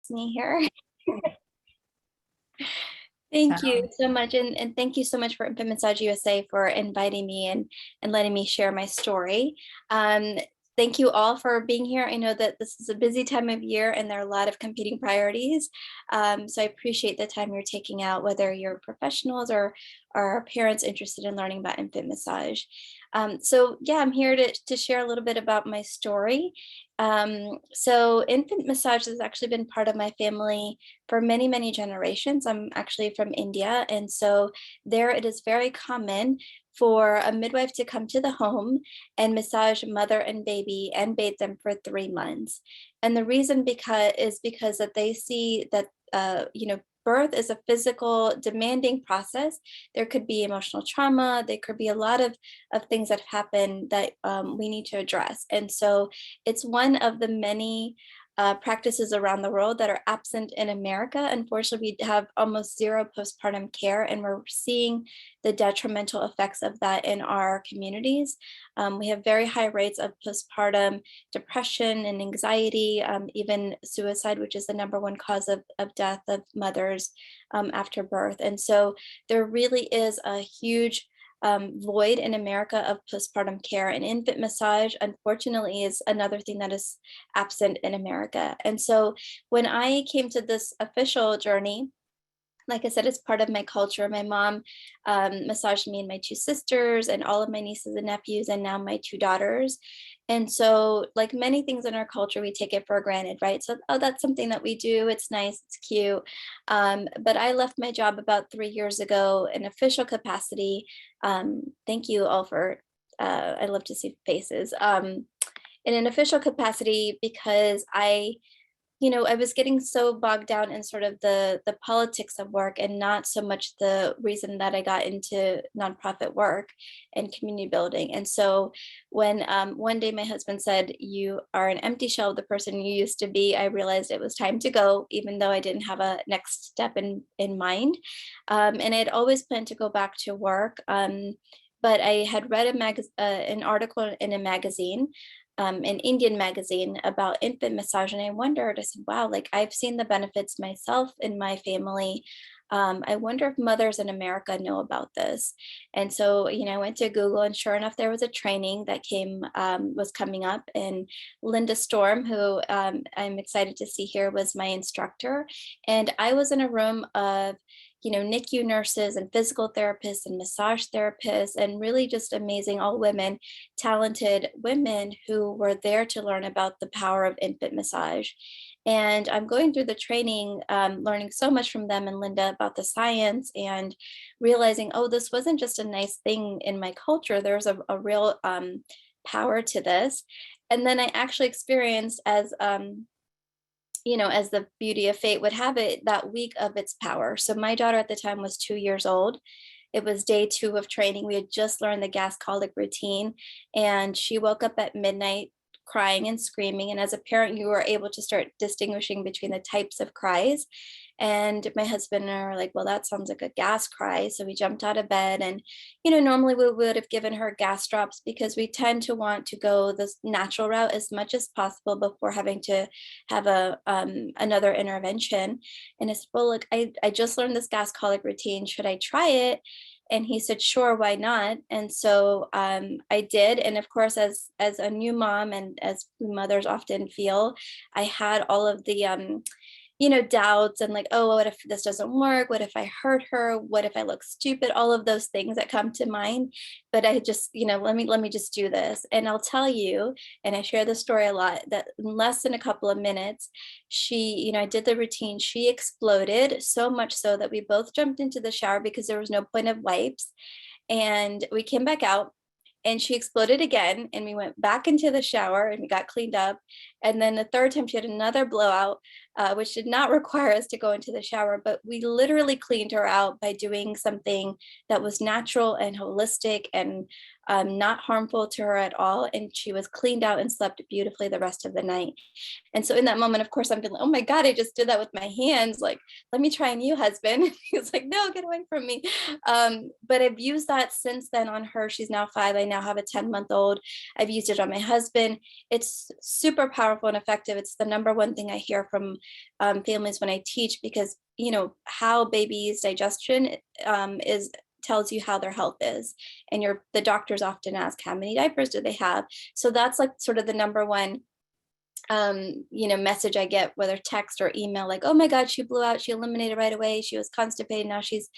me here. Thank you so much. And thank you so much for Infant Massage USA for inviting me and letting me share my story. Um, Thank you all for being here. I know that this is a busy time of year and there are a lot of competing priorities. So I appreciate the time you're taking out, whether you're professionals or parents interested in learning about infant massage. So yeah, I'm here to share a little bit about my story. So infant massage has actually been part of my family for many, many generations. I'm actually from India. And so there it is very common for a midwife to come to the home and massage mother and baby and bathe them for 3 months. And the reason is because that they see that, birth is a physical demanding process. There could be emotional trauma. There could be a lot of things that happen that we need to address. And so it's one of the many practices around the world that are absent in America. Unfortunately, we have almost zero postpartum care, and we're seeing the detrimental effects of that in our communities. We have very high rates of postpartum depression and anxiety, even suicide, which is the #1 cause of death of mothers after birth. And so there really is a huge void in America of postpartum care, and infant massage, unfortunately, is another thing that is absent in America. And so when I came to this official journey, like I said, it's part of my culture. My mom massaged me and my 2 sisters and all of my nieces and nephews, and now my 2 daughters. And so, like many things in our culture, we take it for granted, right? So, oh, that's something that we do. It's nice, it's cute. But I left my job about 3 years ago in official capacity. Thank you all for, I love to see faces. In an official capacity because I was getting so bogged down in sort of the politics of work and not so much the reason that I got into nonprofit work and community building. And so when one day my husband said, "You are an empty shell of the person you used to be," I realized it was time to go, even though I didn't have a next step in mind. And I had always planned to go back to work. But I had read an article in a magazine, an Indian magazine, about infant massage. And I wondered, I said, wow, like I've seen the benefits myself in my family. I wonder if mothers in America know about this. And so, I went to Google, and sure enough, there was a training that was coming up. And Linda Storm, who I'm excited to see here, was my instructor. And I was in a room of NICU nurses and physical therapists and massage therapists, and really just amazing, all women, talented women who were there to learn about the power of infant massage. And I'm going through the training, learning so much from them and Linda about the science, and realizing, oh, this wasn't just a nice thing in my culture. There's a real power to this. And then I actually experienced, as the beauty of fate would have it, that week of its power. So my daughter at the time was 2 years old. It was day 2 of training. We had just learned the Gas Colic Routine, and she woke up at midnight crying and screaming. And as a parent, you were able to start distinguishing between the types of cries. And my husband and I were like, well, that sounds like a gas cry. So we jumped out of bed, and, normally we would have given her gas drops because we tend to want to go this natural route as much as possible before having to have another intervention. And I said, well, look, I just learned this Gas Colic Routine. Should I try it? And he said, sure, why not? And so I did. And of course, as a new mom, and as mothers often feel, I had all of the doubts and like, oh, what if this doesn't work? What if I hurt her? What if I look stupid? All of those things that come to mind. But I just, let me just do this. And I'll tell you, and I share the story a lot, that in less than a couple of minutes, she, I did the routine. She exploded, so much so that we both jumped into the shower because there was no point of wipes. And we came back out, and she exploded again, and we went back into the shower and we got cleaned up. And then the third time she had another blowout, which did not require us to go into the shower, but we literally cleaned her out by doing something that was natural and holistic and not harmful to her at all. And she was cleaned out and slept beautifully the rest of the night. And so in that moment, of course, I'm feeling, oh my God, I just did that with my hands. Like, let me try on you, husband. He was like, no, get away from me. But I've used that since then on her. She's now 5. I now have a 10-month-old. I've used it on my husband. It's super powerful powerful and effective. It's the number one thing I hear from families when I teach, because, you know, how babies' digestion is tells you how their health is. And the doctors often ask, how many diapers do they have? So that's like sort of the number one you know, message I get, whether text or email, like, oh my God, she blew out, she eliminated right away, she was constipated, now she's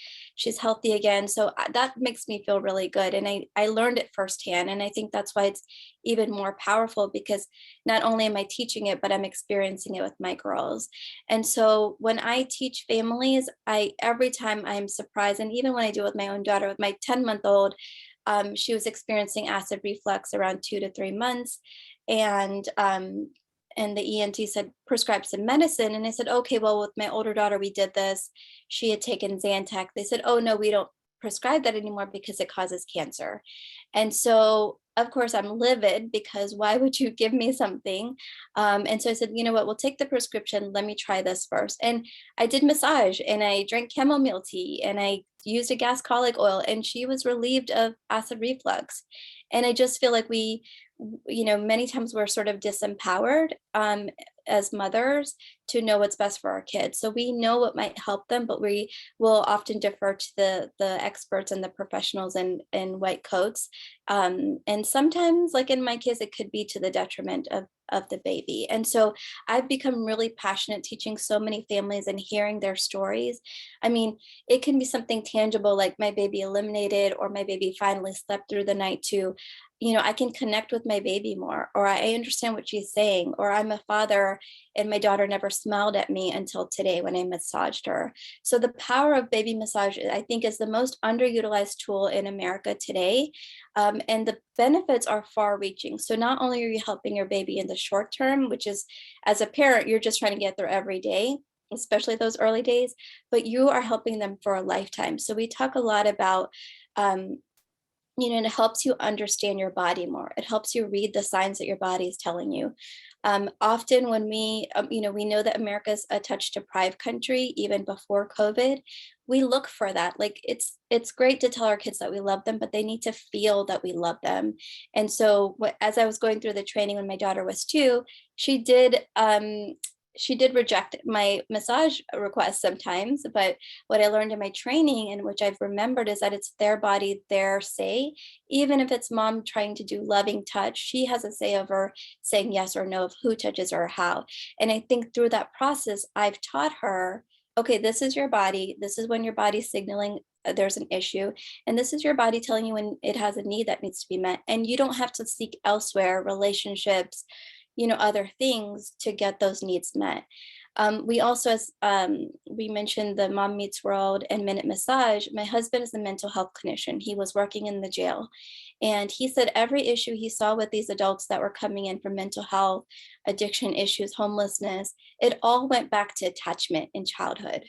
healthy again. So that makes me feel really good. And I learned it firsthand. And I think that's why it's even more powerful, because not only am I teaching it, but I'm experiencing it with my girls. And so when I teach families, every time I'm surprised, and even when I do it with my own daughter, with my 10-month-old, she was experiencing acid reflux around 2 to 3 months. And the ENT said, prescribe some medicine. And I said, okay, well, with my older daughter, we did this. She had taken Zantac. They said, oh, no, we don't prescribe that anymore because it causes cancer. And so, of course, I'm livid, because why would you give me something? And so I said, you know what, we'll take the prescription. Let me try this first. And I did massage, and I drank chamomile tea, and I used a gas colic oil, and she was relieved of acid reflux. And I just feel like you know, many times we're sort of disempowered as mothers to know what's best for our kids. So we know what might help them, but we will often defer to the experts and the professionals in white coats. And sometimes, like in my case, it could be to the detriment of the baby. And so I've become really passionate teaching so many families and hearing their stories. I mean, it can be something tangible, like my baby eliminated, or my baby finally slept through the night, to, you know, I can connect with my baby more, or I understand what she's saying, or I'm a father and my daughter never smiled at me until today when I massaged her. So the power of baby massage, I think, is the most underutilized tool in America today. And the benefits are far reaching. So not only are you helping your baby in the short term, which is, as a parent, you're just trying to get there every day, especially those early days, but you are helping them for a lifetime. So we talk a lot about, you know, and it helps you understand your body more. It helps you read the signs that your body is telling you. Often when you know, we know that America's a touch deprived country, even before COVID, we look for that. Like it's great to tell our kids that we love them, but they need to feel that we love them. And so as I was going through the training when my daughter was 2, she did reject my massage requests sometimes, but what I learned in my training, and which I've remembered, is that it's their body, their say. Even if it's mom trying to do loving touch, she has a say over saying yes or no of who touches her or how. And I think through that process, I've taught her, okay, this is your body. This is when your body's signaling there's an issue. And this is your body telling you when it has a need that needs to be met. And you don't have to seek elsewhere, relationships, you know, other things to get those needs met. We also, as we mentioned, the Mom Meets World and Minute Massage. My husband is a mental health clinician. He was working in the jail. And he said every issue he saw with these adults that were coming in for mental health, addiction issues, homelessness, it all went back to attachment in childhood.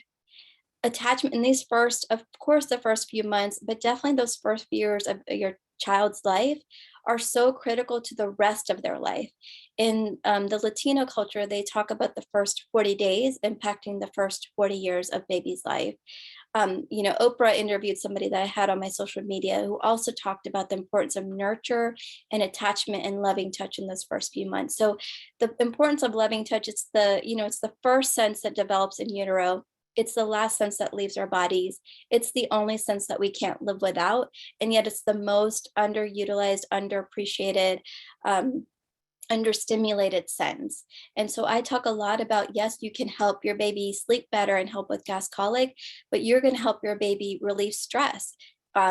Attachment in these first, of course, the first few months, but definitely those first few years of your child's life are so critical to the rest of their life. In the Latino culture, they talk about the first 40 days impacting the first 40 years of baby's life. You know, Oprah interviewed somebody that I had on my social media who also talked about the importance of nurture and attachment and loving touch in those first few months. So the importance of loving touch, it's it's the first sense that develops in utero. It's the last sense that leaves our bodies. It's the only sense that we can't live without. And yet it's the most underutilized, underappreciated, understimulated sense. And so I talk a lot about, yes, you can help your baby sleep better and help with gas colic, but you're going to help your baby relieve stress.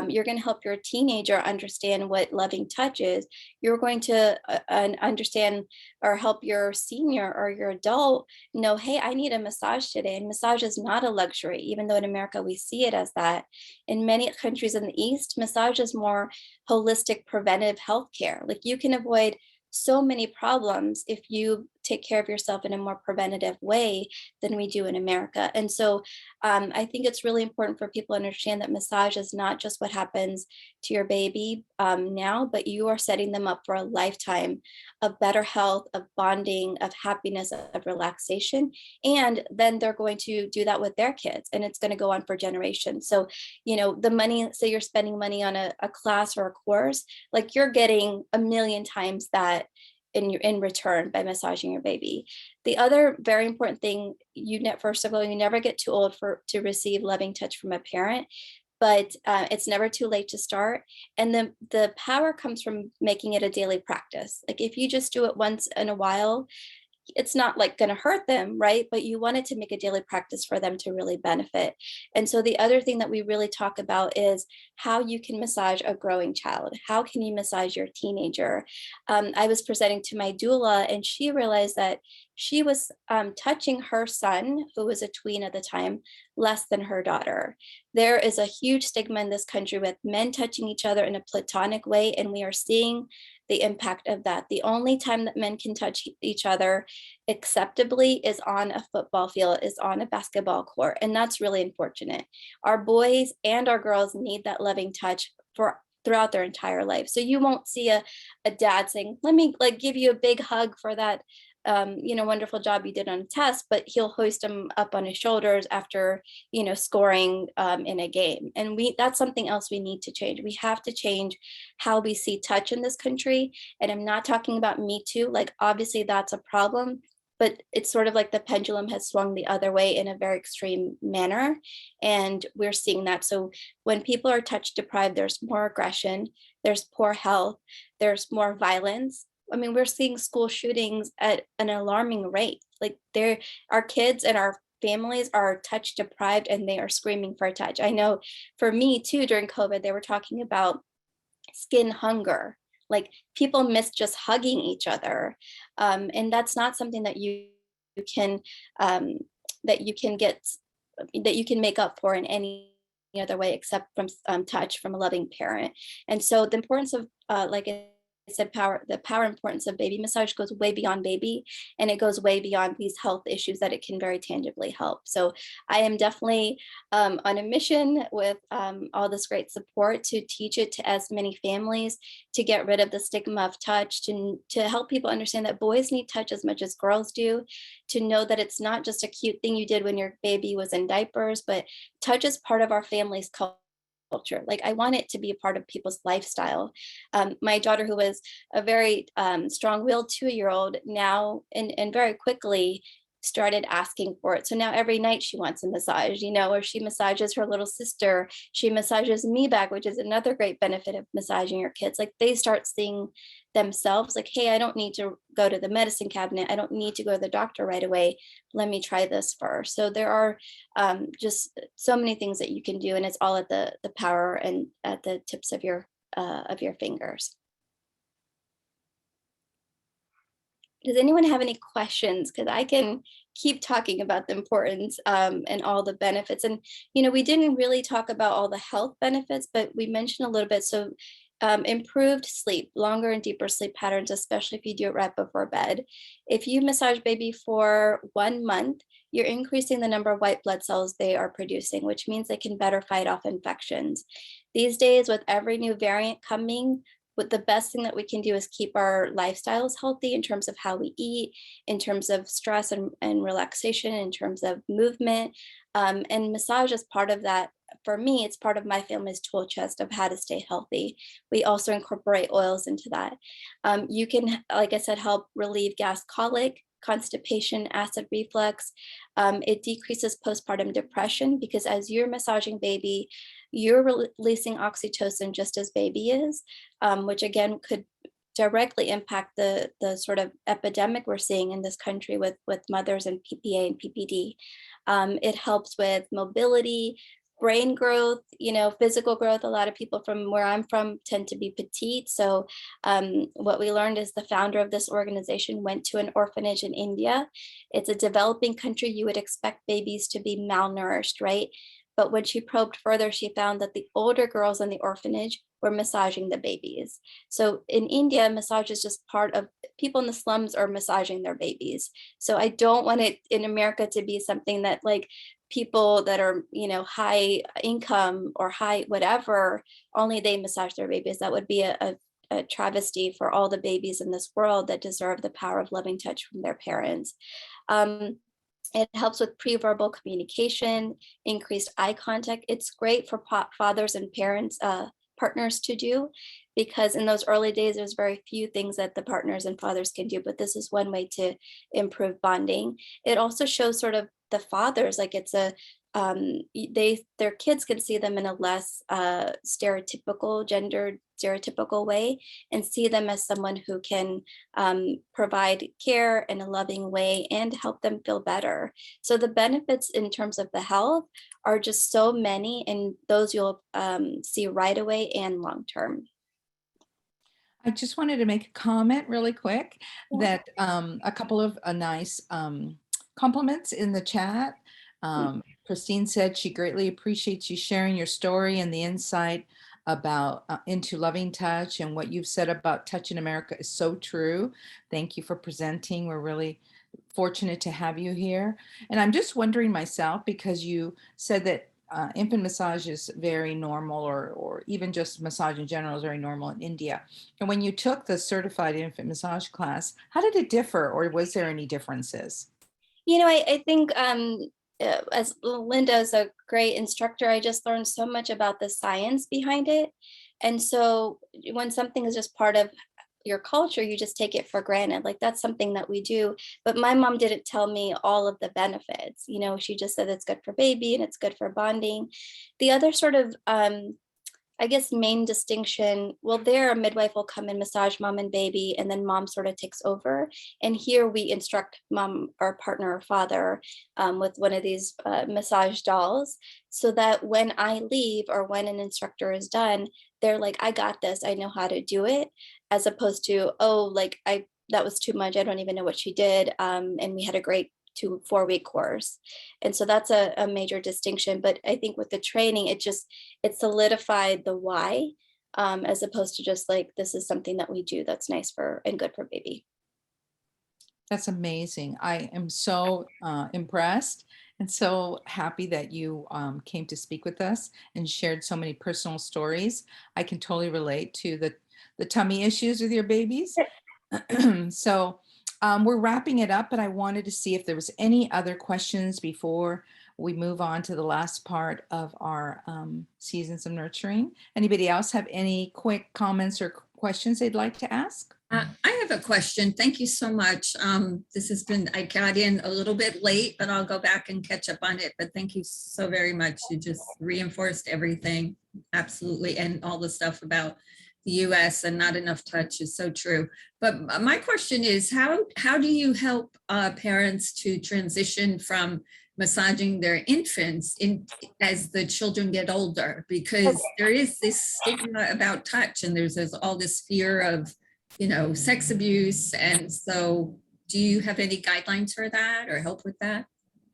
You're going to help your teenager understand what loving touch is. You're going to understand or help your senior or your adult know, hey, I need a massage today. And massage is not a luxury, even though in America we see it as that. In many countries in the East, massage is more holistic preventive health care. Like you can avoid so many problems if you take care of yourself in a more preventative way than we do in America. And so I think it's really important for people to understand that massage is not just what happens to your baby now, but you are setting them up for a lifetime of better health, of bonding, of happiness, of relaxation. And then they're going to do that with their kids, and it's going to go on for generations. So, you know, the money, say you're spending money on a class or a course, like you're getting a million times that in return by massaging your baby. The other very important thing, first of all, you never get too old to receive loving touch from a parent, but it's never too late to start. And the power comes from making it a daily practice. Like if you just do it once in a while, it's not like going to hurt them, right? But you want it to make a daily practice for them to really benefit. And so the other thing that we really talk about is how you can massage a growing child. How can you massage your teenager? I was presenting to my doula, and she realized that she was touching her son, who was a tween at the time, less than her daughter. There is a huge stigma in this country with men touching each other in a platonic way, and we are seeing the impact of that. The only time that men can touch each other acceptably is on a football field, is on a basketball court. And that's really unfortunate. Our boys and our girls need that loving touch throughout their entire life. So you won't see a dad saying, let me like give you a big hug for that wonderful job you did on a test, but he'll hoist him up on his shoulders after, scoring in a game. And that's something else we need to change. We have to change how we see touch in this country. And I'm not talking about Me Too. Like, obviously that's a problem, but it's sort of like the pendulum has swung the other way in a very extreme manner. And we're seeing that. So when people are touch deprived, there's more aggression, there's poor health, there's more violence. I mean, we're seeing school shootings at an alarming rate. Like our kids and our families are touch deprived and they are screaming for a touch. I know for me too, during COVID, they were talking about skin hunger. Like people miss just hugging each other. And that's not something that you can make up for in any other way except from touch from a loving parent. And so the importance of like I said, the power importance of baby massage goes way beyond baby, and it goes way beyond these health issues that it can very tangibly help. So I am definitely on a mission with all this great support to teach it to as many families, to get rid of the stigma of touch, to help people understand that boys need touch as much as girls do, to know that it's not just a cute thing you did when your baby was in diapers, but touch is part of our family's culture. Like I want it to be a part of people's lifestyle. My daughter, who was a very strong-willed 2-year-old, now and very quickly started asking for it. So now every night she wants a massage, or she massages her little sister. She massages me back, which is another great benefit of massaging your kids. Like they start seeing themselves like, hey, I don't need to go to the medicine cabinet. I don't need to go to the doctor right away. Let me try this first. So there are just so many things that you can do, and it's all at the power and at the tips of your fingers. Does anyone have any questions? Because I can keep talking about the importance and all the benefits. And, we didn't really talk about all the health benefits, but we mentioned a little bit. So improved sleep, longer and deeper sleep patterns, especially if you do it right before bed. If you massage baby for 1 month, you're increasing the number of white blood cells they are producing, which means they can better fight off infections. These days, with every new variant coming, what the best thing that we can do is keep our lifestyles healthy in terms of how we eat, in terms of stress and relaxation, in terms of movement. And massage is part of that. For me, it's part of my family's tool chest of how to stay healthy. We also incorporate oils into that. You can, like I said, help relieve gas colic, constipation, acid reflux. It decreases postpartum depression because as you're massaging baby, you're releasing oxytocin just as baby is, which again could directly impact the sort of epidemic we're seeing in this country with mothers and PPA and PPD. It helps with mobility, brain growth, physical growth. A lot of people from where I'm from tend to be petite. So what we learned is the founder of this organization went to an orphanage in India. It's a developing country. You would expect babies to be malnourished, right? But when she probed further, she found that the older girls in the orphanage were massaging the babies. So in India, massage is just part of people in the slums are massaging their babies. So I don't want it in America to be something that like people that are, high income or high whatever, only they massage their babies. That would be a travesty for all the babies in this world that deserve the power of loving touch from their parents. It helps with pre-verbal communication, increased eye contact. It's great for fathers and parents, partners to do because in those early days, there's very few things that the partners and fathers can do, but this is one way to improve bonding. It also shows sort of the fathers, like it's a their kids can see them in a less stereotypical, gendered stereotypical way, and see them as someone who can provide care in a loving way and help them feel better. So the benefits in terms of the health are just so many, and those you'll see right away and long term. I just wanted to make a comment really quick Yeah. that a couple of nice compliments in the chat. Christine said she greatly appreciates you sharing your story and the insight about into loving touch, and what you've said about touch in America is so true. Thank you for presenting. We're really fortunate to have you here. And I'm just wondering myself, because you said that infant massage is very normal, or even just massage in general is very normal in India. And when you took the certified infant massage class, how did it differ, or was there any differences? You know, I think as Linda is a great instructor, I just learned so much about the science behind it. And so when something is just part of your culture, you just take it for granted. Like that's something that we do. But my mom didn't tell me all of the benefits. You know, she just said it's good for baby and it's good for bonding. The other sort of I guess main distinction, well, there a midwife will come and massage mom and baby, and then mom sort of takes over. And here we instruct mom or partner or father with one of these massage dolls, so that when I leave or when an instructor is done, they're like, I got this, I know how to do it, as opposed to, oh, like that was too much, I don't even know what she did. And we had a great 2 4 week course. And so that's a major distinction. But I think with the training, it solidified the why, as opposed to just like, this is something that we do that's nice for and good for baby. That's amazing. I am so impressed and so happy that you came to speak with us and shared so many personal stories. I can totally relate to the tummy issues with your babies. So we're wrapping it up, but I wanted to see if there was any other questions before we move on to the last part of our seasons of nurturing. Anybody else have any quick comments or questions they'd like to ask? I have a question. Thank you so much. This has been, I got in a little bit late, but I'll go back and catch up on it. But thank you so very much. You just reinforced everything. Absolutely. And all the stuff about the US and not enough touch is so true. But my question is, how do you help parents to transition from massaging their infants as the children get older? Because there is this stigma about touch, and there's all this fear of, you know, sex abuse. And so do you have any guidelines for that or help with that?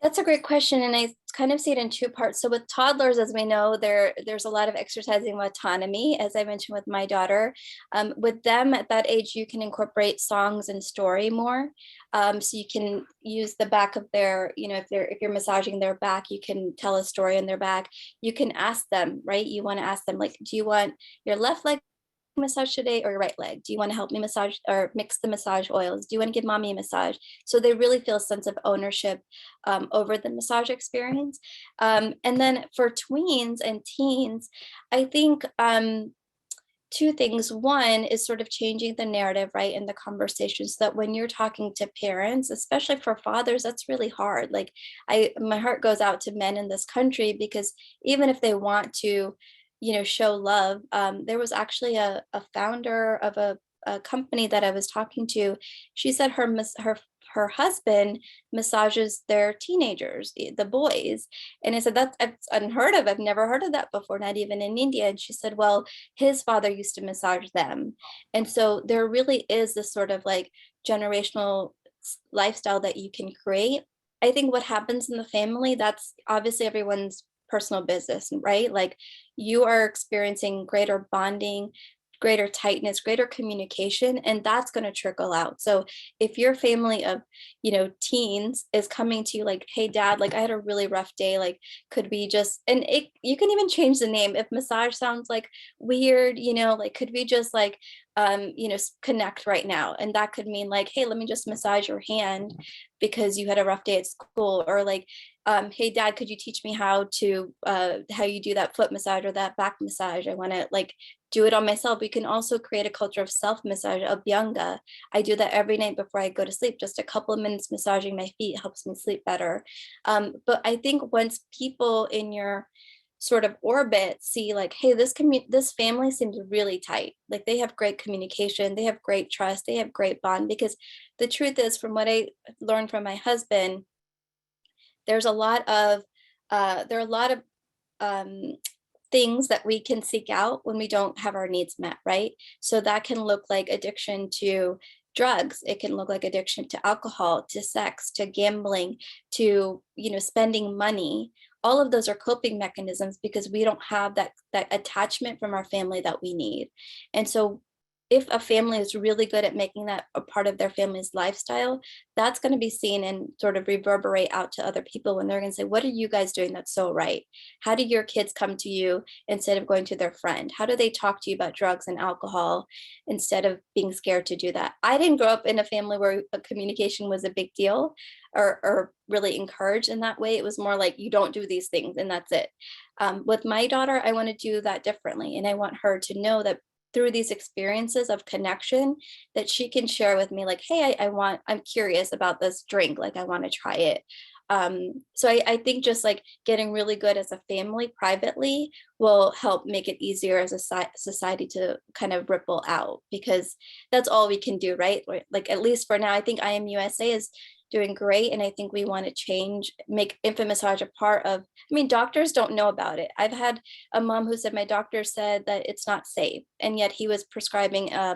That's a great question, and I kind of see it in two parts. So with toddlers, as we know, there's a lot of exercising of autonomy, as I mentioned with my daughter. With them at that age, you can incorporate songs and story more. So you can use the back of their, you know, if you're massaging their back, you can tell a story on their back. You can ask them, right? You want to ask them, like, do you want your left leg massage today or your right leg? Do you want to help me massage or mix the massage oils? Do you want to give mommy a massage? So they really feel a sense of ownership over the massage experience. And then for tweens and teens, I think two things. One is sort of changing the narrative, right, in the conversation, so that when you're talking to parents, especially for fathers, that's really hard. Like my heart goes out to men in this country, because even if they want to, you know, show love. There was actually a founder of a company that I was talking to. She said her husband massages their teenagers, the boys. And I said, that's unheard of. I've never heard of that before, not even in India. And she said, well, his father used to massage them. And so there really is this sort of like generational lifestyle that you can create. I think what happens in the family, that's obviously everyone's personal business, right? Like you are experiencing greater bonding, greater tightness, greater communication, and that's going to trickle out. So if your family of, you know, teens is coming to you like, hey dad, like I had a really rough day, like could we just, and you can even change the name if massage sounds like weird, you know, like could we just like you know, connect right now? And that could mean like, hey, let me just massage your hand because you had a rough day at school, or like hey dad, could you teach me how you do that foot massage or that back massage? I want to like do it on myself. We can also create a culture of self massage, of Vyanga. I do that every night before I go to sleep. Just a couple of minutes massaging my feet helps me sleep better. But I think once people in your sort of orbit see like, hey, this family seems really tight, like they have great communication, they have great trust, they have great bond. Because the truth is, from what I learned from my husband, there's a lot of there are a lot of um, things that we can seek out when we don't have our needs met, right? So that can look like addiction to drugs. It can look like addiction to alcohol, to sex, to gambling, to, spending money. All of those are coping mechanisms because we don't have that attachment from our family that we need. And so if a family is really good at making that a part of their family's lifestyle, that's going to be seen and sort of reverberate out to other people when they're going to say, what are you guys doing that's so right? How do your kids come to you instead of going to their friend? How do they talk to you about drugs and alcohol instead of being scared to do that? I didn't grow up in a family where communication was a big deal or really encouraged in that way. It was more like, you don't do these things and that's it. With my daughter, I want to do that differently. And I want her to know that through these experiences of connection, that she can share with me like, hey, I'm curious about this drink, like I want to try it. So I think just like getting really good as a family privately will help make it easier as a society to kind of ripple out, because that's all we can do, right? Like, at least for now, I think I Am USA is doing great. And I think we want to make infant massage a part of, doctors don't know about it. I've had a mom who said, my doctor said that it's not safe. And yet he was prescribing a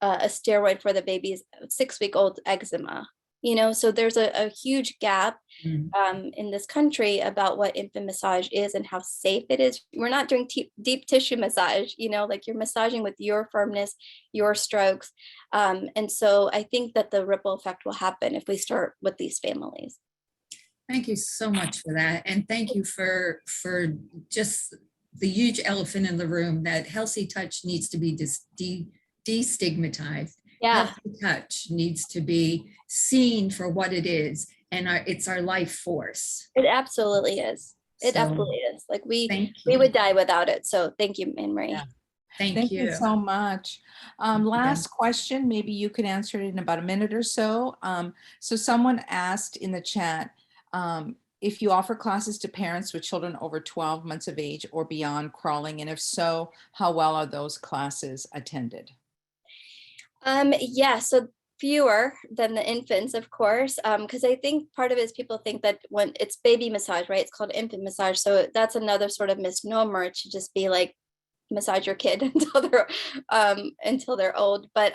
steroid for the baby's 6-week-old eczema. So there's a huge gap in this country about what infant massage is and how safe it is. We're not doing deep tissue massage, like you're massaging with your firmness, your strokes. And so I think that the ripple effect will happen if we start with these families. Thank you so much for that. And thank you for just the huge elephant in the room that healthy touch needs to be destigmatized. Yeah. Healthy touch needs to be seen for what it is, and it's our life force. It absolutely is. It So, absolutely is. Like we you. would die without it. So thank you, Anne Marie. Yeah. Thank you. So much. Last question, maybe you could answer it in about a minute or so. So someone asked in the chat, if you offer classes to parents with children over 12 months of age or beyond crawling, and if so, how well are those classes attended? Yeah, so fewer than the infants, of course, because I think part of it is people think that when it's baby massage, right, it's called infant massage. So that's another sort of misnomer. It should just be like massage your kid until they're old. But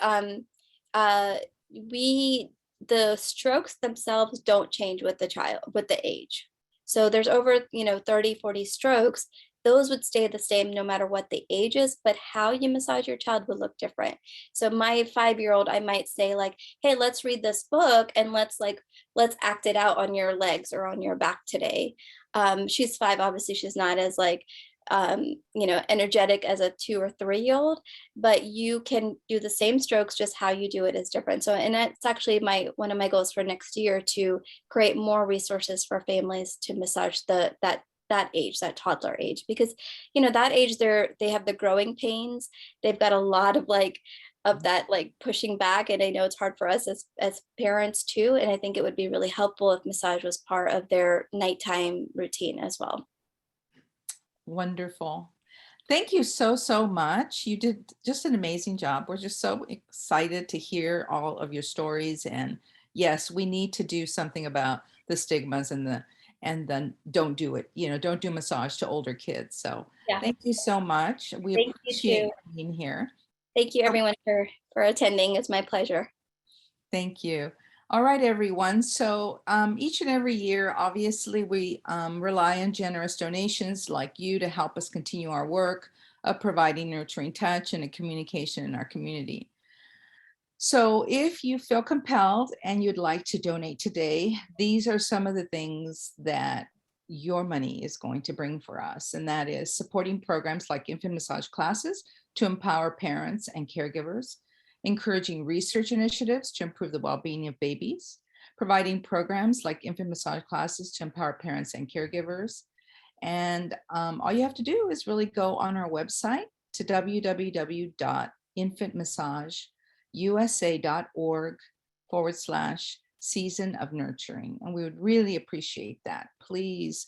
the strokes themselves don't change with the age. So there's over 30, 40 strokes. Those would stay the same no matter what the age is, but how you massage your child would look different. So my 5-year-old, I might say like, hey, let's read this book and let's act it out on your legs or on your back today. She's 5, obviously she's not as like, energetic as a 2 or 3-year-old, but you can do the same strokes, just how you do it is different. So, and that's actually one of my goals for next year, to create more resources for families to massage that age, that toddler age, because that age they have the growing pains. They've got a lot of that pushing back, and I know it's hard for us as parents too, and I think it would be really helpful if massage was part of their nighttime routine as well. Wonderful. Thank you so much. You did just an amazing job. We're just so excited to hear all of your stories, and yes, we need to do something about the stigmas and then don't do it. Don't do massage to older kids. So yeah. Thank you so much. We appreciate you being here. Thank you everyone for attending. It's my pleasure. Thank you. All right, everyone. So each and every year, obviously, we rely on generous donations like you to help us continue our work of providing nurturing touch and a communication in our community. So if you feel compelled and you'd like to donate today, these are some of the things that your money is going to bring for us. And that is supporting programs like infant massage classes to empower parents and caregivers, encouraging research initiatives to improve the well-being of babies, providing programs like infant massage classes to empower parents and caregivers. And all you have to do is really go on our website to www.infantmassageusa.org/season of nurturing. And we would really appreciate that. Please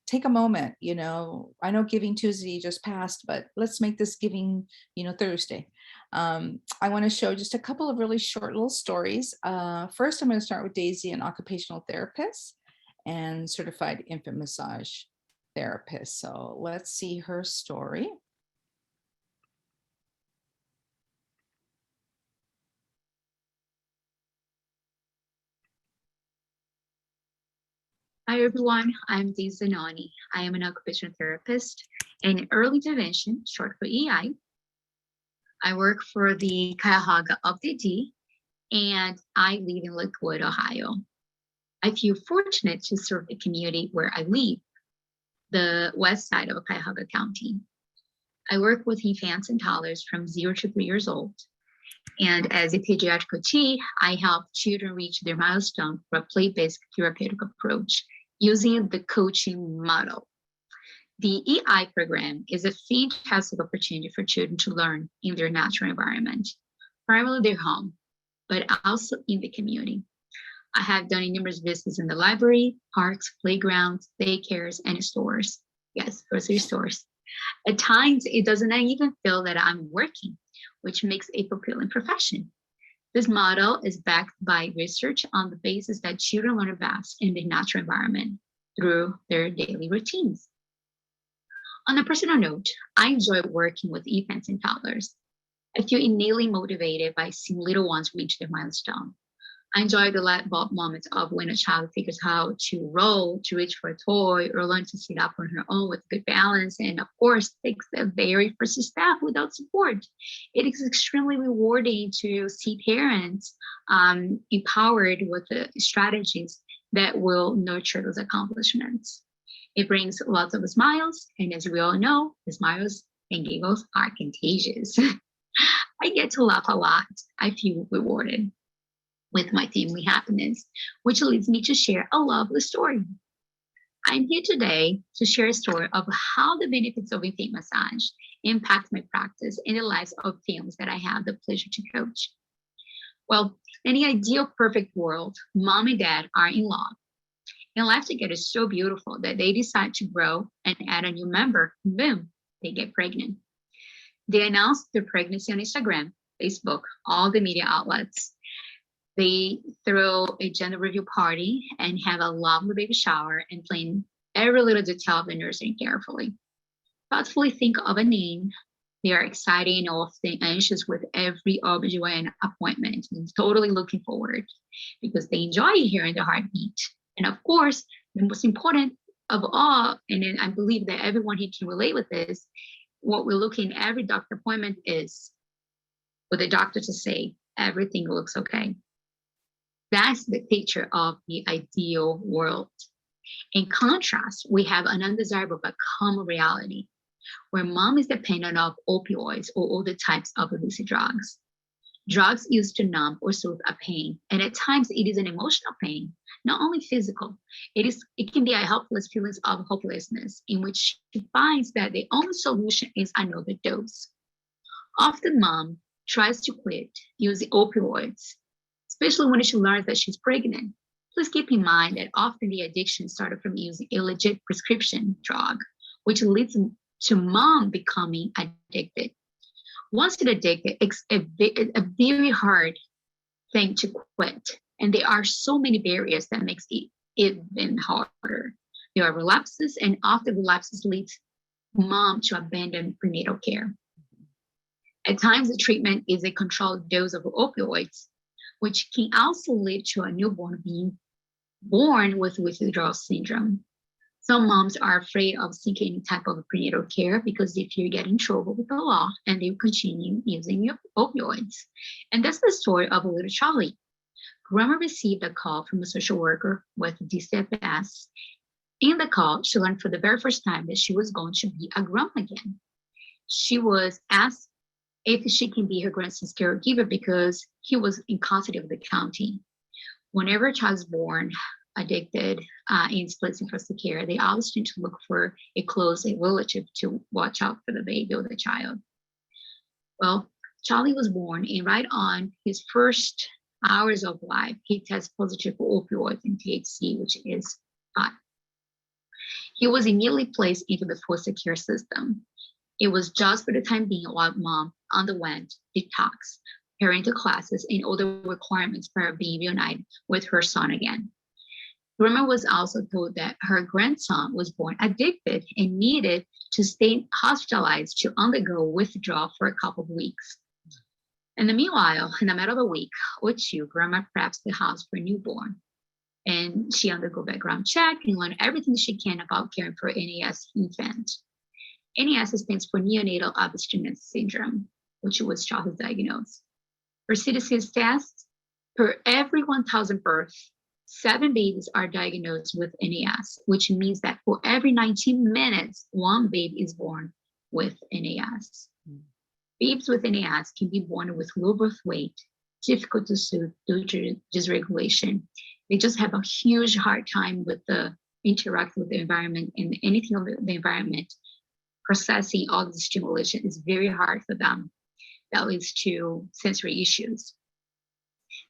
take a moment. I know Giving Tuesday just passed, but let's make this Giving, Thursday. I want to show just a couple of really short little stories. First, I'm going to start with Daisy, an occupational therapist and certified infant massage therapist. So let's see her story. Hi everyone, I'm Desai-Seltzer. I am an occupational therapist in early intervention, short for EI. I work for the Cuyahoga UpDD, and I live in Lakewood, Ohio. I feel fortunate to serve the community where I live, the west side of Cuyahoga County. I work with infants and toddlers from 0 to 3 years old. And as a pediatric coachee, I help children reach their milestone for a play-based therapeutic approach using the coaching model. The EI program is a fantastic opportunity for children to learn in their natural environment, primarily their home, but also in the community. I have done numerous visits in the library, parks, playgrounds, daycares, and stores. Yes, grocery stores. At times, it doesn't even feel that I'm working, which makes a fulfilling profession. This model is backed by research on the basis that children learn best in the natural environment through their daily routines. On a personal note, I enjoy working with infants and toddlers. I feel innately motivated by seeing little ones reach their milestone. I enjoy the light bulb moments of when a child figures how to roll, to reach for a toy, or learn to sit up on her own with good balance, and of course, takes the very first step without support. It is extremely rewarding to see parents empowered with the strategies that will nurture those accomplishments. It brings lots of smiles, and as we all know, the smiles and giggles are contagious. I get to laugh a lot. I feel rewarded with my family happiness, which leads me to share a lovely story. I'm here today to share a story of how the benefits of infant massage impact my practice and the lives of families that I have the pleasure to coach. Well, in the ideal perfect world, mom and dad are in love. And life together is so beautiful that they decide to grow and add a new member. Boom, they get pregnant. They announce their pregnancy on Instagram, Facebook, all the media outlets. They throw a gender reveal party and have a lovely baby shower and plan every little detail of the nursing carefully. Thoughtfully think of a name. They are excited and often anxious with every OB/GYN appointment and totally looking forward because they enjoy hearing the heartbeat. And of course, the most important of all, and then I believe that everyone here can relate with this, what we're looking at every doctor appointment is for the doctor to say, everything looks okay. That's the picture of the ideal world. In contrast, we have an undesirable but common reality where mom is dependent on opioids or other types of illicit drugs. Drugs used to numb or soothe a pain, and at times it is an emotional pain, not only physical. It can be a helpless feeling of hopelessness in which she finds that the only solution is another dose. Often mom tries to quit using opioids, especially when she learns that she's pregnant. Please keep in mind that often the addiction started from using a legit prescription drug, which leads to mom becoming addicted. Once it's addicted, it's a very hard thing to quit. And there are so many barriers that makes it even harder. There are relapses, and often relapses leads mom to abandon prenatal care. At times, the treatment is a controlled dose of opioids, which can also lead to a newborn being born with withdrawal syndrome. Some moms are afraid of seeking any type of prenatal care because they fear getting in trouble with the law, and they continue using opioids. And that's the story of a little Charlie. Grandma received a call from a social worker with DCFS. In the call, she learned for the very first time that she was going to be a grandma again. She was asked if she can be her grandson's caregiver because he was in custody of the county. whenever a child is born addicted in split in foster care, they always tend to look for a close relative to watch out for the baby or the child. Well, Charlie was born, and right on his first hours of life, he tested positive for opioids and THC, which is pot. He was immediately placed into the foster care system. It was just for the time being while mom underwent detox, parental classes, and other requirements for being reunited with her son again. Grandma was also told that her grandson was born addicted and needed to stay hospitalized to undergo withdrawal for a couple of weeks. In the meanwhile, in the matter of a week or two, Grandma preps the house for a newborn. And she undergo background check and learn everything she can about caring for NAS infant. NAS stands for neonatal abstinence syndrome, which was childhood diagnosed. For CDC's tests, per every 1,000 births, 7 babies are diagnosed with NAS, which means that for every 19 minutes, 1 baby is born with NAS. Babies with NAS can be born with low birth weight, difficult to soothe due to dysregulation. They just have a huge hard time with the interact with the environment, and anything of the environment. Processing all the stimulation is very hard for them. That leads to sensory issues.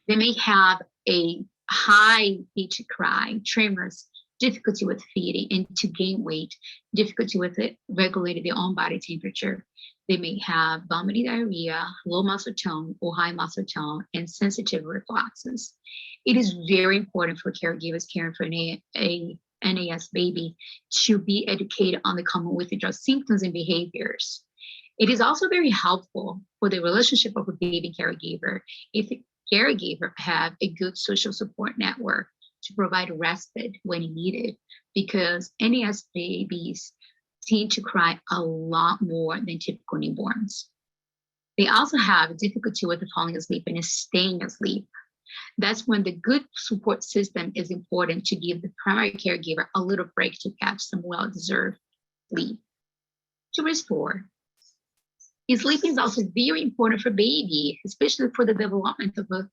They may have a high pitch cry, tremors, difficulty with feeding, and to gain weight, difficulty with regulating their own body temperature. They may have vomiting, diarrhea, low muscle tone or high muscle tone, and sensitive reflexes. It is very important for caregivers caring for a NAS baby to be educated on the common withdrawal symptoms and behaviors. It is also very helpful for the relationship of a baby caregiver if the caregiver have a good social support network to provide respite when needed, because NAS babies tend to cry a lot more than typical newborns. They also have difficulty with falling asleep and staying asleep. That's when the good support system is important to give the primary caregiver a little break to catch some well-deserved sleep. To restore, sleeping is also very important for baby, especially for the development of a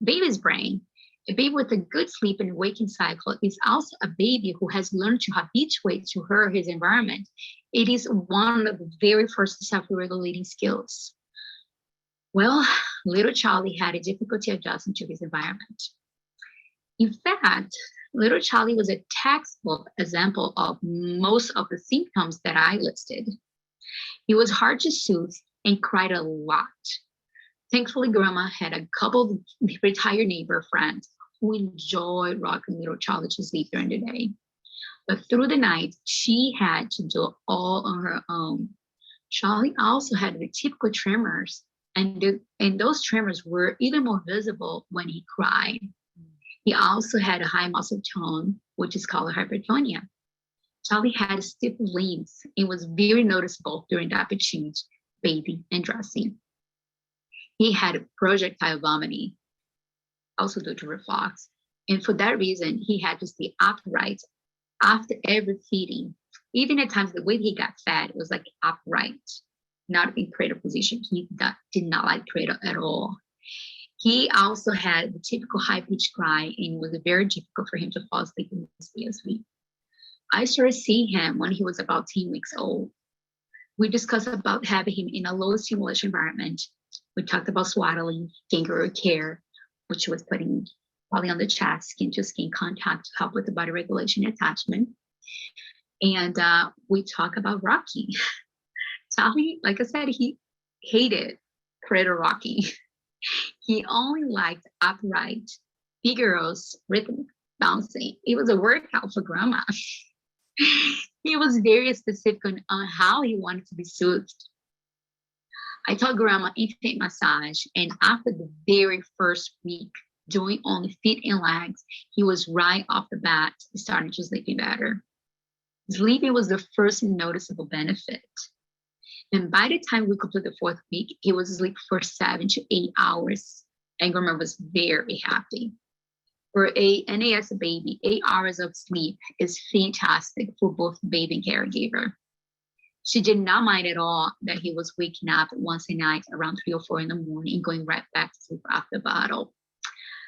baby's brain. A baby with a good sleep and waking cycle is also a baby who has learned to habituate to her or his environment. It is one of the very first self-regulating skills. Well, little Charlie had a difficulty adjusting to his environment. In fact, little Charlie was a textbook example of most of the symptoms that I listed. He was hard to soothe and cried a lot. Thankfully, Grandma had a couple of retired neighbor friends who enjoyed rocking little Charlie to sleep during the day. But through the night, she had to do it all on her own. Charlie also had the typical tremors, and those tremors were even more visible when he cried. He also had a high muscle tone, which is called hypertonia. Charlie had stiff limbs and was very noticeable during diaper change, bathing, and dressing. He had projectile vomiting, also due to reflux. And for that reason, he had to stay upright after every feeding. Even at times, the way he got fed was like upright, not in cradle position. He did not like cradle at all. He also had the typical high-pitched cry, and it was very difficult for him to fall asleep and stay asleep. I started seeing him when he was about 10 weeks old. We discussed about having him in a low stimulation environment. We talked about swaddling, kangaroo care, which was putting Charlie on the chest, skin to skin contact to help with the body regulation and attachment. And we talk about rocking. Charlie, like I said, he hated cradle rocking. He only liked upright, vigorous, rhythmic bouncing. It was a workout for Grandma. He was very specific on how he wanted to be soothed. I told Grandma infant massage, and after the very first week doing only feet and legs, he was right off the bat starting to sleep better. Sleeping was the first noticeable benefit. And by the time we completed the 4th week, he was asleep for 7 to 8 hours. And Grandma was very happy. For a NAS baby, 8 hours of sleep is fantastic for both baby and caregiver. She did not mind at all that he was waking up once a night around 3 or 4 in the morning and going right back to sleep after the bottle.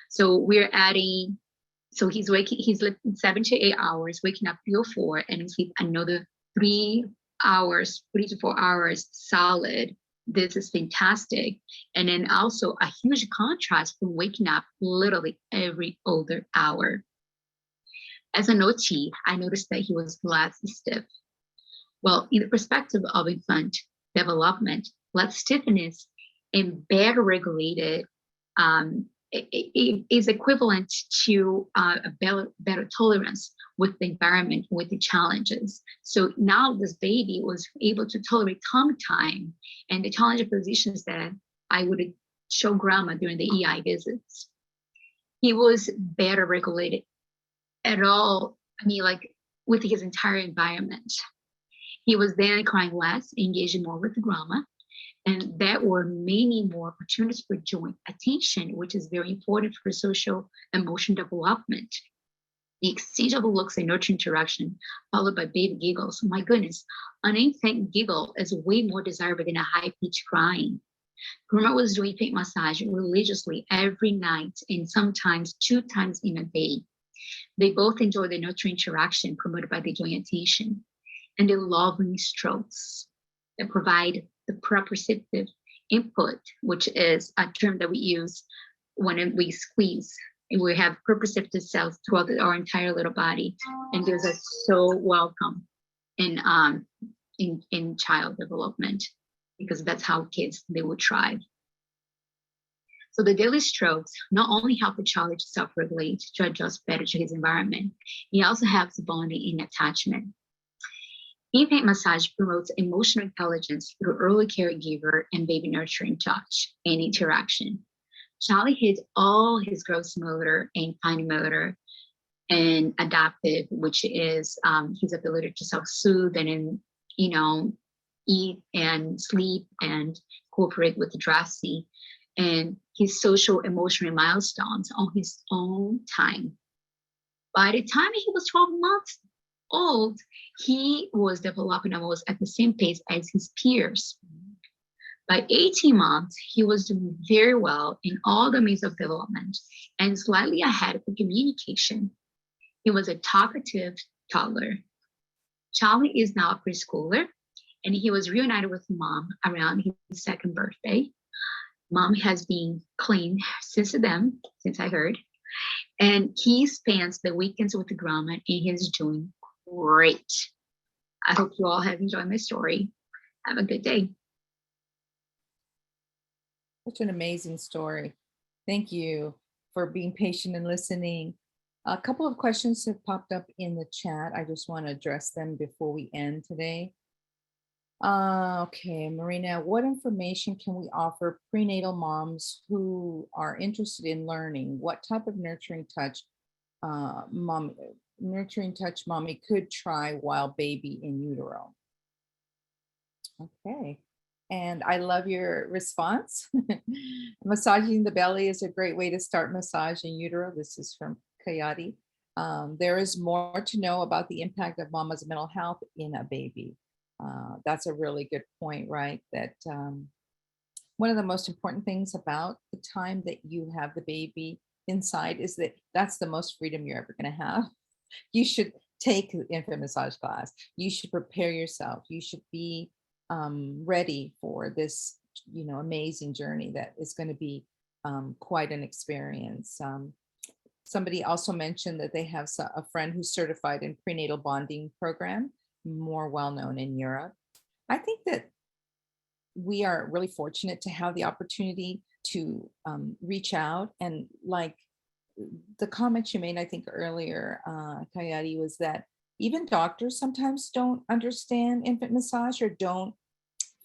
So we're adding, so he's sleeping 7 to 8 hours, waking up 3 or 4, and he sleep another 3 hours, 3 to 4 hours solid. This is fantastic. And then also a huge contrast from waking up literally every other hour. As an OT, I noticed that he was less stiff. Well, in the perspective of infant development, less stiffness and better regulated is equivalent to a better tolerance with the environment, with the challenges. So now this baby was able to tolerate tummy time and the challenging positions that I would show grandma during the EI visits. He was better regulated at all, I mean, like with his entire environment. He was then crying less, engaging more with the grandma. And there were many more opportunities for joint attention, which is very important for social emotion development. The exchange of looks and nurture interaction, followed by baby giggles. My goodness, an infant giggle is way more desirable than a high-pitched crying. Grandma was doing feet massage religiously every night and sometimes 2 times in a day. They both enjoy the nurture interaction promoted by the joint attention and the loving strokes that provide the proprioceptive input, which is a term that we use when we squeeze. And we have proprioceptive cells throughout our entire little body, and those are so welcome in child development, because that's how kids, they will thrive. So the daily strokes not only help the child to self-regulate, to adjust better to his environment, it also helps bonding and attachment. Infant massage promotes emotional intelligence through early caregiver and baby nurturing touch and interaction. Charlie hits all his gross motor and fine motor and adaptive, which is his ability to self-soothe and, eat and sleep and cooperate with the dressing, and his social emotional milestones on his own time. By the time he was 12 months old, he was developing almost at the same pace as his peers. By 18 months, he was doing very well in all domains of development and slightly ahead for communication. He was a talkative toddler. Charlie is now a preschooler, and he was reunited with mom around his 2nd birthday. Mom has been clean since then, since I heard, and he spends the weekends with the grandma, and he's doing great. I hope you all have enjoyed my story. Have a good day. Such an amazing story. Thank you for being patient and listening. A couple of questions have popped up in the chat. I just want to address them before we end today. Okay, Marina, what information can we offer prenatal moms who are interested in learning what type of nurturing touch mommy could try while baby in utero? Okay. And I love your response. Massaging the belly is a great way to start massage in utero. This is from Khyati. There is more to know about the impact of mama's mental health in a baby. That's a really good point, right? That one of the most important things about the time that you have the baby inside is that that's the most freedom you're ever going to have. You should take the infant massage class. You should prepare yourself. You should be ready for this, amazing journey that is going to be quite an experience. Somebody also mentioned that they have a friend who's certified in prenatal bonding program, more well-known in Europe. I think that we are really fortunate to have the opportunity to reach out, and like the comments you made, I think earlier, Khyati, was that even doctors sometimes don't understand infant massage or don't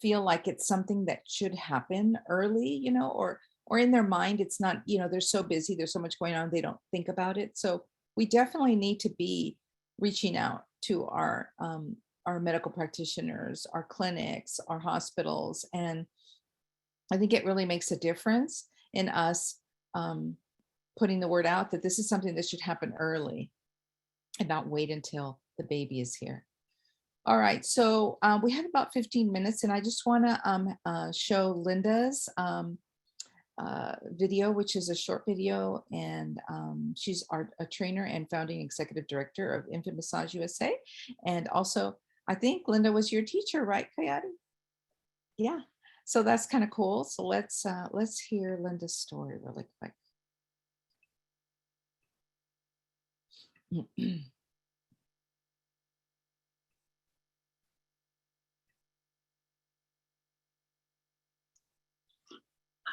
feel like it's something that should happen early, or in their mind, it's not, they're so busy, there's so much going on, they don't think about it. So we definitely need to be reaching out to our medical practitioners, our clinics, our hospitals. And I think it really makes a difference in us putting the word out that this is something that should happen early and not wait until the baby is here. All right, so we have about 15 minutes, and I just want to show Linda's video, which is a short video, and she's a trainer and founding executive director of Infant Massage USA. And also, I think Linda was your teacher, right, Khyati? Yeah. So that's kind of cool. So let's hear Linda's story really quick.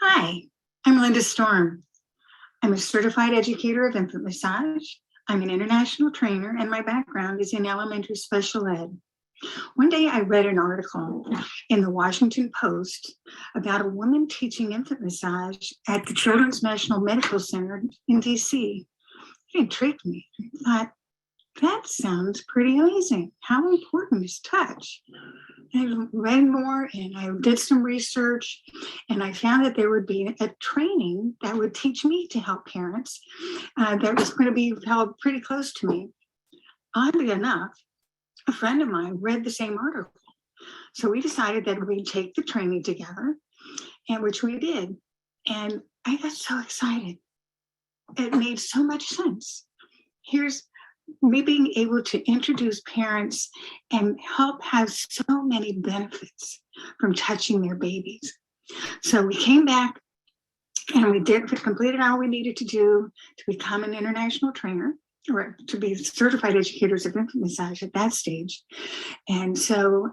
Hi, I'm Linda Storm. I'm a certified educator of infant massage. I'm an international trainer, and my background is in elementary special ed. One day I read an article in the Washington Post about a woman teaching infant massage at the Children's National Medical Center in DC. It intrigued me. I thought, that sounds pretty amazing. How important is touch? I read more and I did some research, and I found that there would be a training that would teach me to help parents that was going to be held pretty close to me. Oddly enough, a friend of mine read the same article. So we decided that we'd take the training together, and which we did. And I got so excited. It made so much sense. Here's me being able to introduce parents and help have so many benefits from touching their babies. So we came back and we completed all we needed to do to become an international trainer, or to be certified educators of infant massage at that stage. And so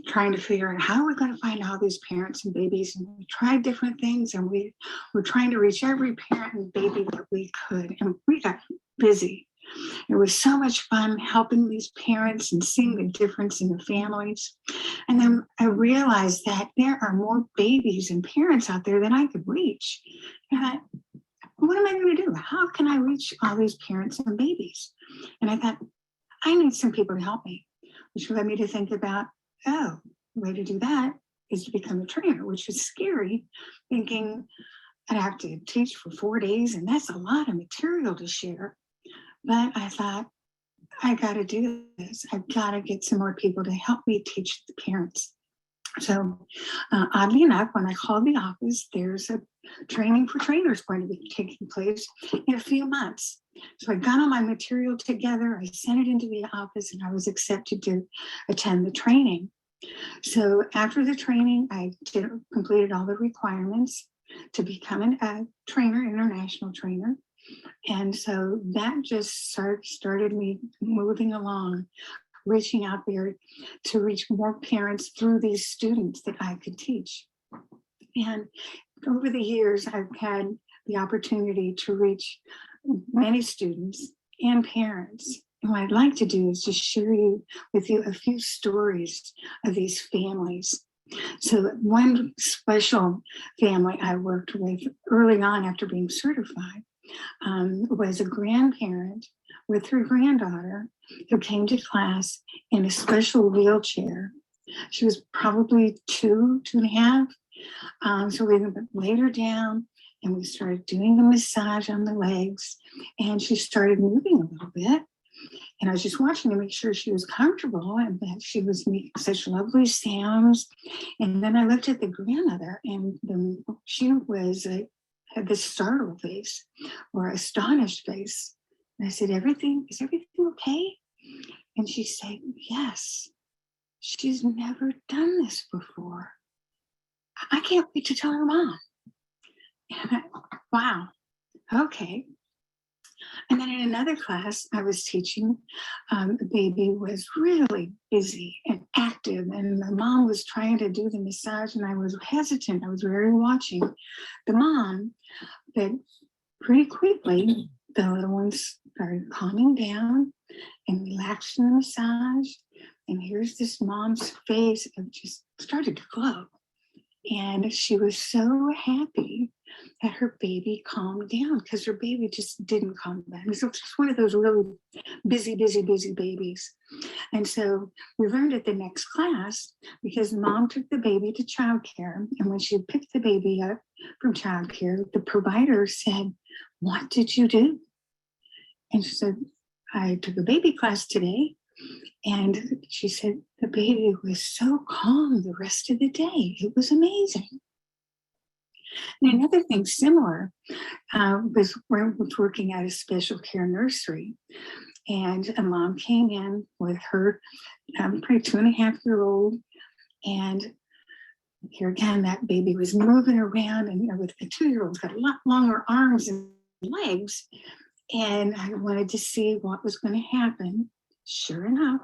trying to figure out how we're going to find all these parents and babies, and we tried different things, and we were trying to reach every parent and baby that we could, and we got busy. It was so much fun helping these parents and seeing the difference in the families. And then I realized that there are more babies and parents out there than I could reach. And I thought, what am I going to do? How can I reach all these parents and babies? And I thought, I need some people to help me, which led me to think about, oh, the way to do that is to become a trainer, which was scary, thinking I'd have to teach for 4 days, and that's a lot of material to share. But I thought, I got to do this. I've got to get some more people to help me teach the parents. So oddly enough, when I called the office, there's a training for trainers going to be taking place in a few months. So I got all my material together, I sent it into the office, and I was accepted to attend the training. So after the training, I completed all the requirements to become a trainer, international trainer. And so that just started me moving along, reaching out there to reach more parents through these students that I could teach. And over the years, I've had the opportunity to reach many students and parents. And what I'd like to do is just share with you a few stories of these families. So one special family I worked with early on after being certified was a grandparent with her granddaughter who came to class in a special wheelchair. She was probably 2.5. So we laid her down and we started doing the massage on the legs, and she started moving a little bit. And I was just watching to make sure she was comfortable and that she was making such lovely sounds. And then I looked at the grandmother, and she had this startled face or astonished face. And I said, is everything okay? And she said, yes, she's never done this before. I can't wait to tell her mom. And wow, okay. And then in another class I was teaching, the baby was really busy and active, and the mom was trying to do the massage, and I was hesitant. I was very watching the mom, but pretty quickly the little ones started calming down and relaxing the massage. And here's this mom's face of just started to glow. And she was so happy that her baby calmed down, because her baby just didn't calm down. It was just one of those really busy babies. And so we learned at the next class, because mom took the baby to childcare. And when she picked the baby up from childcare, the provider said, "What did you do?" And she said, "I took a baby class today." And she said, the baby was so calm the rest of the day. It was amazing. And another thing similar was when I was working at a special care nursery, and a mom came in with her probably 2.5-year-old, and here again, that baby was moving around, and with the 2-year-old got a lot longer arms and legs, and I wanted to see what was going to happen. Sure enough,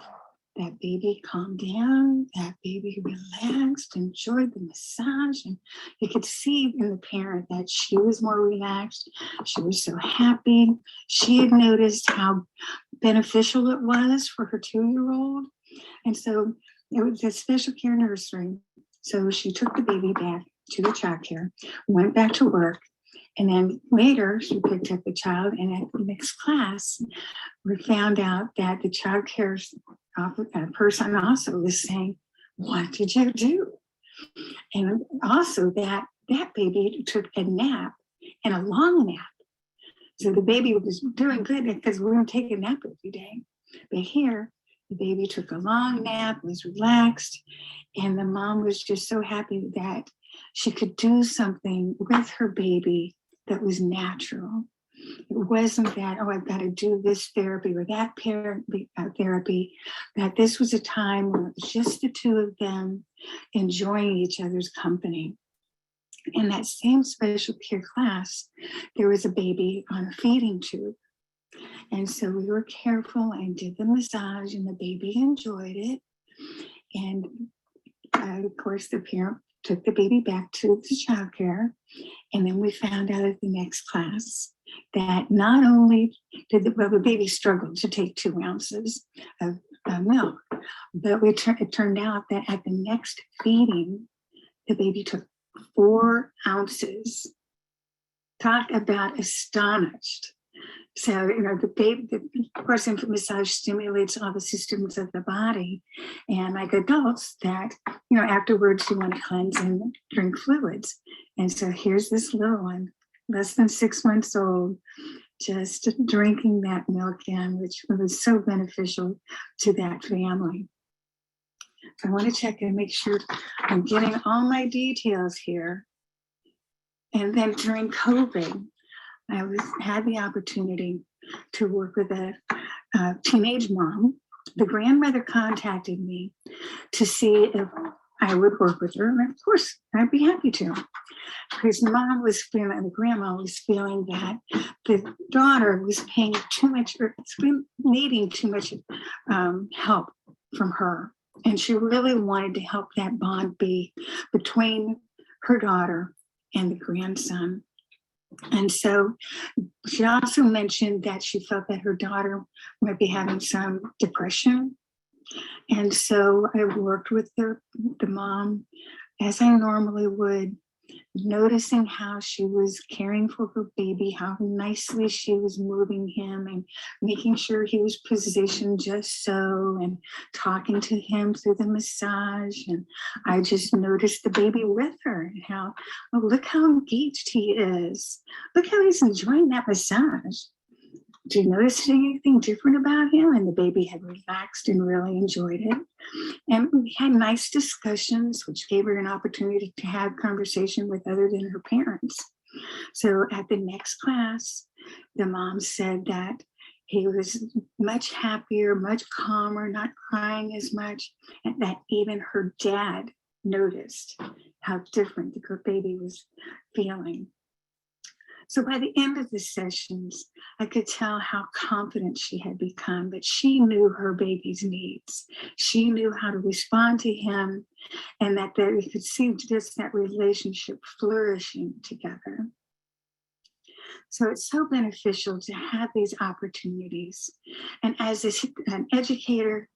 that baby calmed down, that baby relaxed, enjoyed the massage, and you could see in the parent that she was more relaxed. She was so happy. She had noticed how beneficial it was for her 2-year-old. And so it was a special care nursery. So she took the baby back to the child care, went back to work, and then later she picked up the child, and at the next class, we found out that the child care person also was saying, "What did you do?" And also that baby took a nap, and a long nap. So the baby was doing good because we don't take a nap every day. But here, the baby took a long nap, was relaxed, and the mom was just so happy that she could do something with her baby that was natural. It wasn't that, oh, I've got to do this therapy or that therapy, that this was a time when it was just the two of them enjoying each other's company. In that same special care class, there was a baby on a feeding tube. And so we were careful and did the massage, and the baby enjoyed it. And of course, the parent took the baby back to the child care. And then we found out at the next class that not only did the baby struggle to take 2 ounces of milk, but it turned out that at the next feeding, the baby took 4 ounces. Talk about astonished. So, the baby, of course, infant massage stimulates all the systems of the body. And like adults, that, afterwards you want to cleanse and drink fluids. And so here's this little one, less than 6 months old, just drinking that milk in, which was so beneficial to that family. I want to check and make sure I'm getting all my details here. And then during COVID, I had the opportunity to work with a teenage mom. The grandmother contacted me to see if I would work with her. And of course, I'd be happy to. Because the grandma was feeling that the daughter was paying too much, or needing too much help from her. And she really wanted to help that bond be between her daughter and the grandson. And so she also mentioned that she felt that her daughter might be having some depression. And so I worked with the mom as I normally would, noticing how she was caring for her baby, how nicely she was moving him and making sure he was positioned just so, and talking to him through the massage. And I just noticed the baby with her and how, oh, look how engaged he is. Look how he's enjoying that massage. Do you notice anything different about him? And the baby had relaxed and really enjoyed it. And we had nice discussions, which gave her an opportunity to have conversation with other than her parents. So at the next class, the mom said that he was much happier, much calmer, not crying as much, and that even her dad noticed how different the baby was feeling. So by the end of the sessions, I could tell how confident she had become, that she knew her baby's needs. She knew how to respond to him, and that we could see just that relationship flourishing together. So it's so beneficial to have these opportunities. And as an educator,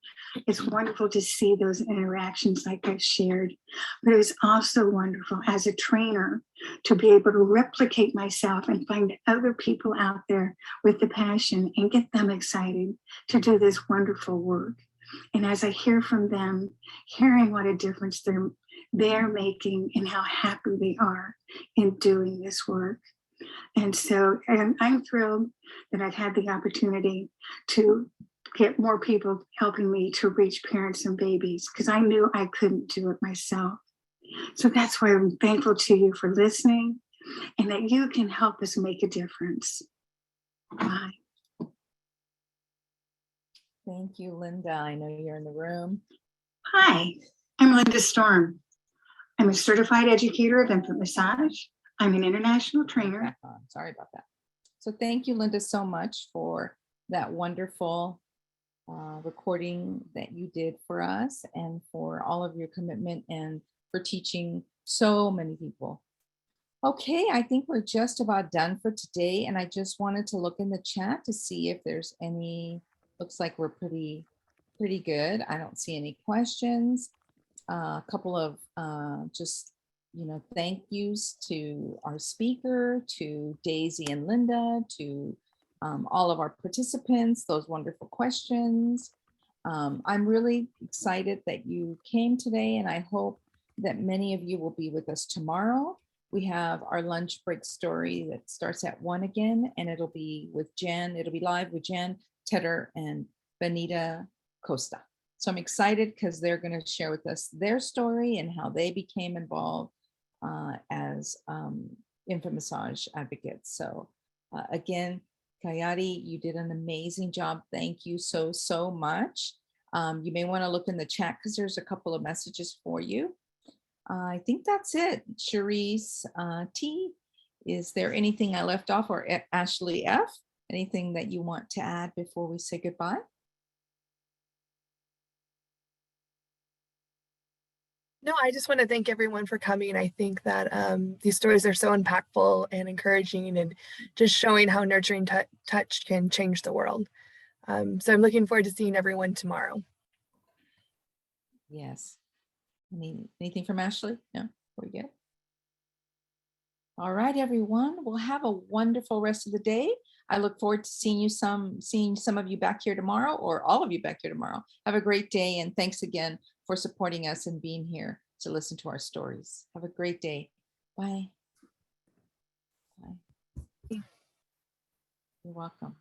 it's wonderful to see those interactions like I've shared, but it was also wonderful as a trainer to be able to replicate myself and find other people out there with the passion and get them excited to do this wonderful work. And as I hear from them, hearing what a difference they're making and how happy they are in doing this work. And so, and I'm thrilled that I've had the opportunity to get more people helping me to reach parents and babies, because I knew I couldn't do it myself. So that's why I'm thankful to you for listening and that you can help us make a difference. Bye. Thank you, Linda. I know you're in the room. Hi, I'm Linda Storm. I'm a certified educator of infant massage. I'm an international trainer. Sorry about that. So thank you, Linda, so much for that wonderful recording that you did for us and for all of your commitment and for teaching so many people. Okay, I think we're just about done for today. And I just wanted to look in the chat to see if there's any, looks like we're pretty good. I don't see any questions. A couple of just, thank yous to our speaker, to Daisy and Linda, to all of our participants, those wonderful questions. I'm really excited that you came today, and I hope that many of you will be with us tomorrow. We have our lunch break story that starts at 1 again, and it'll be with Jen. It'll be live with Jen, Tedder, and Benita Costa. So I'm excited because they're going to share with us their story and how they became involved as infant massage advocates. So again, Khyati, you did an amazing job. Thank you so much. You may want to look in the chat because there's a couple of messages for you. I think that's it. Cherise T, is there anything I left off, or Ashley F, anything that you want to add before we say goodbye? No, I just want to thank everyone for coming. I think that these stories are so impactful and encouraging, and just showing how nurturing touch can change the world. So I'm looking forward to seeing everyone tomorrow. Yes. Anything from Ashley? No, we're good. All right, everyone. We'll have a wonderful rest of the day. I look forward to seeing some of you back here tomorrow, or all of you back here tomorrow. Have a great day, and thanks again for supporting us and being here to listen to our stories. Have a great day. Bye. Bye. You're welcome.